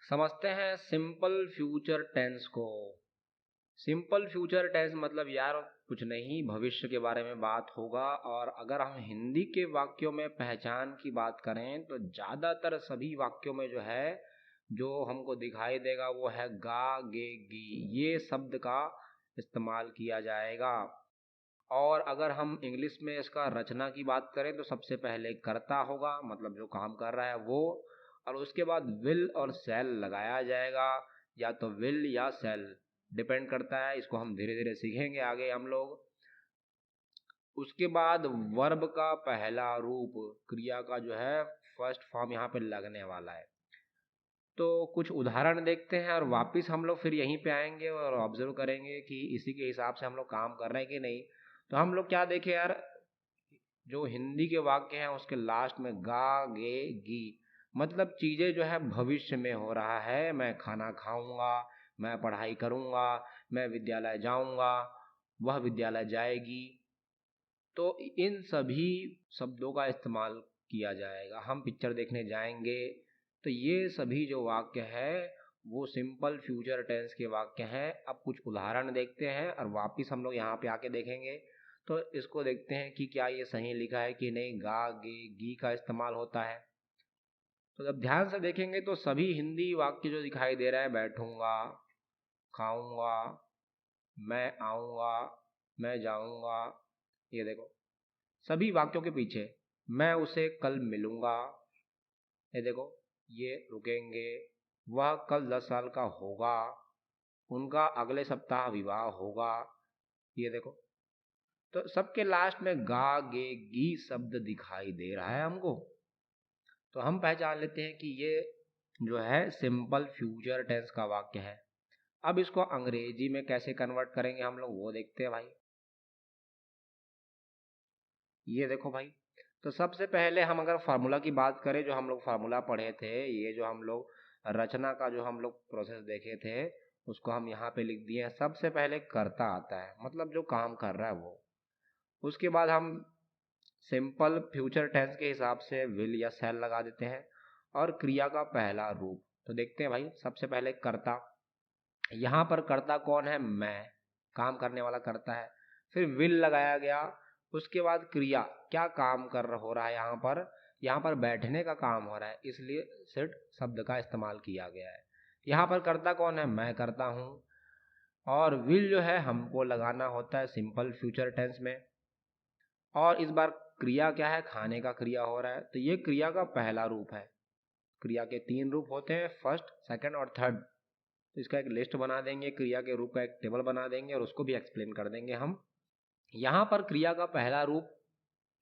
समझते हैं simple future tense को। सिंपल फ्यूचर टेंस मतलब यार कुछ नहीं, भविष्य के बारे में बात होगा। और अगर हम हिंदी के वाक्यों में पहचान की बात करें तो ज़्यादातर सभी वाक्यों में जो है जो हमको दिखाई देगा वो है गा गे गी, ये शब्द का इस्तेमाल किया जाएगा। और अगर हम इंग्लिश में इसका रचना की बात करें तो सबसे पहले कर्ता होगा, मतलब जो काम कर रहा है वो, और उसके बाद विल और शैल लगाया जाएगा, या तो विल या शैल, डिपेंड करता है। इसको हम धीरे धीरे सीखेंगे आगे हम लोग। उसके बाद वर्ब का पहला रूप, क्रिया का जो है फर्स्ट फॉर्म यहाँ पे लगने वाला है। तो कुछ उदाहरण देखते हैं और वापस हम लोग फिर यहीं पे आएंगे और ऑब्जर्व करेंगे कि इसी के हिसाब से हम लोग काम कर रहे हैं कि नहीं। तो हम लोग क्या देखें यार, जो हिंदी के वाक्य हैं उसके लास्ट में गा गे गी, मतलब चीज़ें जो है भविष्य में हो रहा है। मैं खाना खाऊंगा, मैं पढ़ाई करूंगा, मैं विद्यालय जाऊंगा, वह विद्यालय जाएगी। तो इन सभी शब्दों का इस्तेमाल किया जाएगा। हम पिक्चर देखने जाएंगे, तो ये सभी जो वाक्य है वो सिंपल फ्यूचर टेंस के वाक्य हैं। अब कुछ उदाहरण देखते हैं और वापस हम लोग यहाँ पे आके देखेंगे। तो इसको देखते हैं कि क्या ये सही लिखा है कि नहीं, गा गे गी का इस्तेमाल होता है। तो जब ध्यान से देखेंगे तो सभी हिंदी वाक्य जो दिखाई दे रहा है, बैठूंगा, खाऊंगा, मैं आऊंगा, मैं जाऊंगा, ये देखो सभी वाक्यों के पीछे मैं उसे कल मिलूंगा, ये देखो ये रुकेंगे, वह कल 10 साल का होगा, उनका अगले सप्ताह विवाह होगा, ये देखो। तो सबके लास्ट में गा गे गी शब्द दिखाई दे रहा है हमको। तो हम पहचान लेते हैं कि ये जो है सिंपल फ्यूचर टेंस का वाक्य है। अब इसको अंग्रेजी में कैसे कन्वर्ट करेंगे हम लोग वो देखते हैं भाई। ये देखो भाई, तो सबसे पहले हम अगर फार्मूला की बात करें, जो हम लोग फार्मूला पढ़े थे, ये जो हम लोग रचना का जो हम लोग प्रोसेस देखे थे, उसको हम यहाँ पे लिख दिए हैं। सबसे पहले कर्ता आता है, मतलब जो काम कर रहा है वो। उसके बाद हम सिंपल फ्यूचर टेंस के हिसाब से विल या शैल लगा देते हैं, और क्रिया का पहला रूप। तो देखते हैं भाई, सबसे पहले कर्ता। यहाँ पर कर्ता कौन है? मैं, काम करने वाला कर्ता है। फिर विल लगाया गया। उसके बाद क्रिया, क्या काम हो रहा है यहाँ पर? यहाँ पर बैठने का काम हो रहा है, इसलिए सिट शब्द का इस्तेमाल किया गया है। यहाँ पर कर्ता कौन है? मैं करता हूँ। और विल जो है हमको लगाना होता है सिंपल फ्यूचर टेंस में। और इस बार क्रिया क्या है? खाने का क्रिया हो रहा है, तो ये क्रिया का पहला रूप है। क्रिया के 3 रूप होते हैं, फर्स्ट, सेकंड और थर्ड। तो इसका एक लिस्ट बना देंगे, क्रिया के रूप का एक टेबल बना देंगे और उसको भी एक्सप्लेन कर देंगे हम। यहाँ पर क्रिया का पहला रूप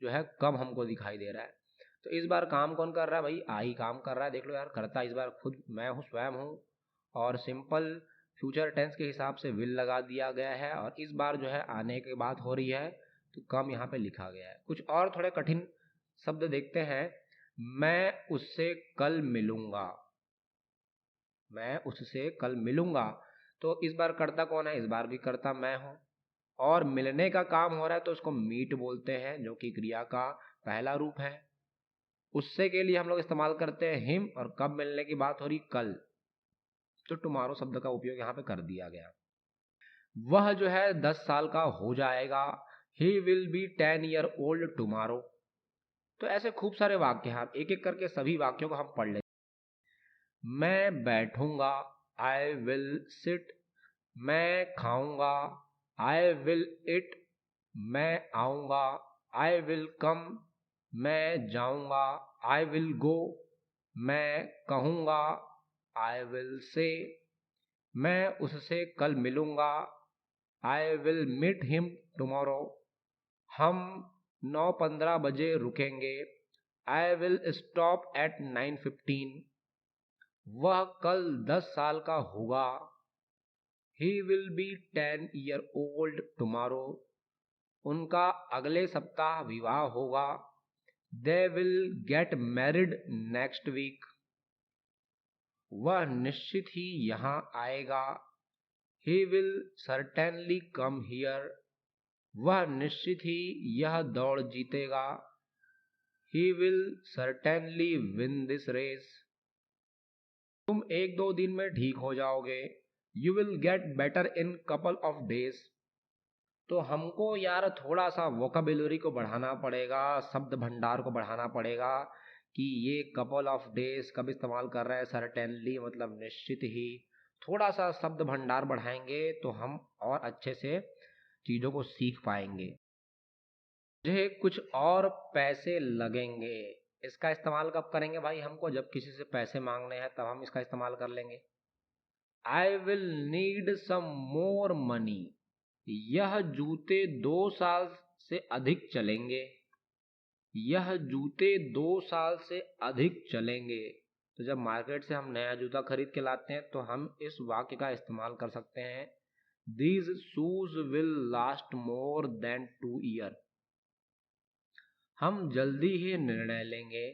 जो है कब हमको दिखाई दे रहा है, तो इस बार काम कौन कर रहा है भाई? आई काम कर रहा है। देख लो यार, करता इस बार खुद मैं हूँ, स्वयं हूँ। और सिंपल फ्यूचर टेंस के हिसाब से विल लगा दिया गया है, और इस बार जो है आने की बात हो रही है, तो कम यहाँ पे लिखा गया है। कुछ और थोड़े कठिन शब्द देखते हैं। मैं उससे कल मिलूंगा, मैं उससे कल मिलूंगा। तो इस बार करता कौन है? इस बार भी करता मैं हूं। और मिलने का काम हो रहा है तो उसको मीट बोलते हैं, जो कि क्रिया का पहला रूप है। उससे के लिए हम लोग इस्तेमाल करते हैं हिम, और कब मिलने की बात हो रही? कल, तो टुमारो शब्द का उपयोग यहाँ पे कर दिया गया। वह जो है 10 साल का हो जाएगा, ही will be 10 year old tomorrow. तो ऐसे खूब सारे वाक्य हैं, एक एक करके सभी वाक्यों को हम पढ़ लेते हैं। मैं बैठूंगा, आई विल सिट। मैं खाऊंगा, आई विल इट। मैं आऊंगा, आई विल कम। मैं जाऊंगा, आई विल गो। मैं कहूंगा, आई विल से। मैं उससे कल मिलूंगा, I will meet him tomorrow. हम 9:15 बजे रुकेंगे, आई विल स्टॉप एट 9:15। वह कल 10 साल का होगा, he will be 10 year old tomorrow. उनका अगले सप्ताह विवाह होगा, they will get married next week. वह निश्चित ही यहाँ आएगा, he will certainly come here. वह निश्चित ही यह दौड़ जीतेगा, he will certainly win this race. तुम 1-2 दिन में ठीक हो जाओगे। You will get better in couple of days. तो हमको यार थोड़ा सा वोकेबुलरी को बढ़ाना पड़ेगा, शब्द भंडार को बढ़ाना पड़ेगा कि ये कपल ऑफ डेज कब इस्तेमाल कर रहे हैं, सर्टेनली मतलब निश्चित ही। थोड़ा सा शब्द भंडार बढ़ाएंगे तो हम और अच्छे से चीज़ों को सीख पाएंगे। मुझे कुछ और पैसे लगेंगे, इसका इस्तेमाल कब करेंगे भाई? हमको जब किसी से पैसे मांगने हैं तब हम इसका इस्तेमाल कर लेंगे। I will need some more money. यह जूते 2 साल से अधिक चलेंगे। यह जूते 2 साल से अधिक चलेंगे। तो जब मार्केट से हम नया जूता खरीद के लाते हैं तो हम इस वाक्य का इस्तेमाल कर सकते हैं, these shoes will last more than 2 year. हम जल्दी ही निर्णय लेंगे।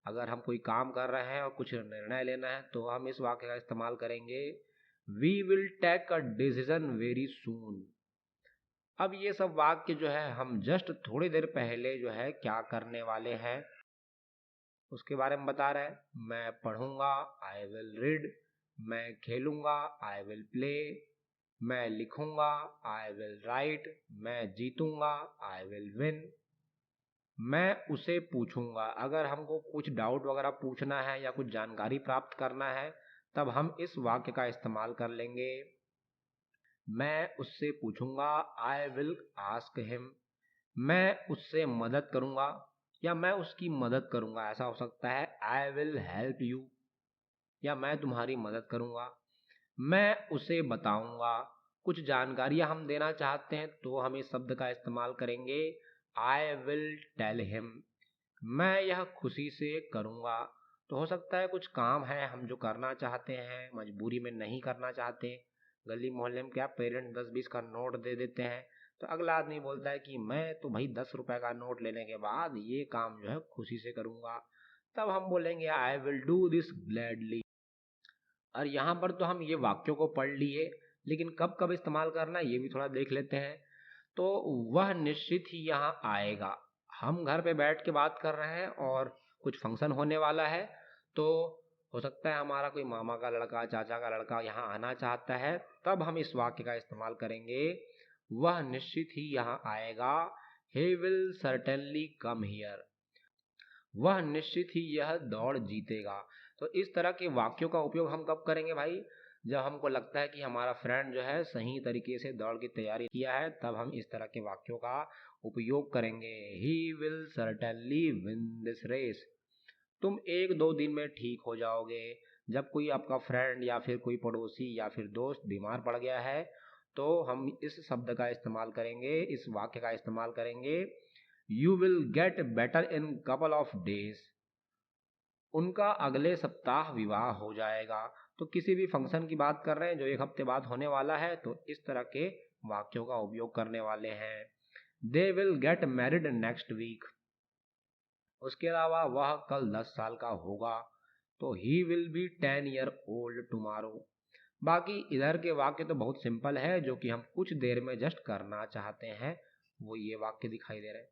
अगर हम कोई काम कर रहे हैं और कुछ निर्णय लेना है तो हम इस वाक्य का इस्तेमाल करेंगे, we will take a decision very soon. अब ये सब वाक्य जो है हम जस्ट थोड़ी देर पहले जो है क्या करने वाले हैं उसके बारे में बता रहे हैं। मैं पढ़ूंगा, आई विल रीड। मैं खेलूंगा, आई विल प्ले। मैं लिखूंगा, आई विल राइट। मैं जीतूंगा, आई विल विन। मैं उसे पूछूंगा। अगर हमको कुछ डाउट वगैरह पूछना है या कुछ जानकारी प्राप्त करना है तब हम इस वाक्य का इस्तेमाल कर लेंगे, मैं उससे पूछूंगा, आई विल आस्क हिम। मैं उससे मदद करूंगा या मैं उसकी मदद करूंगा, ऐसा हो सकता है, आई विल हेल्प यू, या मैं तुम्हारी मदद करूंगा। मैं उसे बताऊंगा। कुछ जानकारियां हम देना चाहते हैं तो हम इस शब्द का इस्तेमाल करेंगे, आई विल टेल हिम। मैं यह खुशी से करूंगा। तो हो सकता है कुछ काम है हम जो करना चाहते हैं, मजबूरी में नहीं करना चाहते। गली मोहल्ले में क्या पेरेंट 10-20 का नोट दे देते हैं तो अगला आदमी बोलता है कि मैं तो भाई 10 रुपए का नोट लेने के बाद ये काम जो है खुशी से करूंगा। तब हम बोलेंगे, I will do this gladly. और यहाँ पर तो हम ये वाक्यों को पढ़ लिए, लेकिन कब कब इस्तेमाल करना है ये भी थोड़ा देख लेते हैं। तो वह निश्चित ही यहाँ आएगा। हम घर पे बैठ के बात कर रहे हैं और कुछ फंक्शन होने वाला है, तो हो सकता है हमारा कोई मामा का लड़का, चाचा का लड़का यहाँ आना चाहता है, तब हम इस वाक्य का इस्तेमाल करेंगे, वह निश्चित ही यहाँ आएगा। He will certainly come here. वह निश्चित ही यह दौड़ जीतेगा। तो इस तरह के वाक्यों का उपयोग हम कब करेंगे भाई? जब हमको लगता है कि हमारा फ्रेंड जो है सही तरीके से दौड़ की तैयारी किया है, तब हम इस तरह के वाक्यों का उपयोग करेंगे। He will certainly win this race. तुम 1-2 दिन में ठीक हो जाओगे। जब कोई आपका फ्रेंड या फिर कोई पड़ोसी या फिर दोस्त बीमार पड़ गया है तो हम इस शब्द का इस्तेमाल करेंगे, इस वाक्य का इस्तेमाल करेंगे, you will get better in couple of days. उनका अगले सप्ताह विवाह हो जाएगा। तो किसी भी फंक्शन की बात कर रहे हैं जो 1 हफ्ते बाद होने वाला है, तो इस तरह के वाक्यों का उपयोग करने वाले हैं। They will get married next week. उसके अलावा वह कल 10 साल का होगा, तो he will be 10 year old tomorrow. बाकी इधर के वाक्य तो बहुत सिंपल है, जो कि हम कुछ देर में जस्ट करना चाहते हैं, वो ये वाक्य दिखाई दे रहे हैं।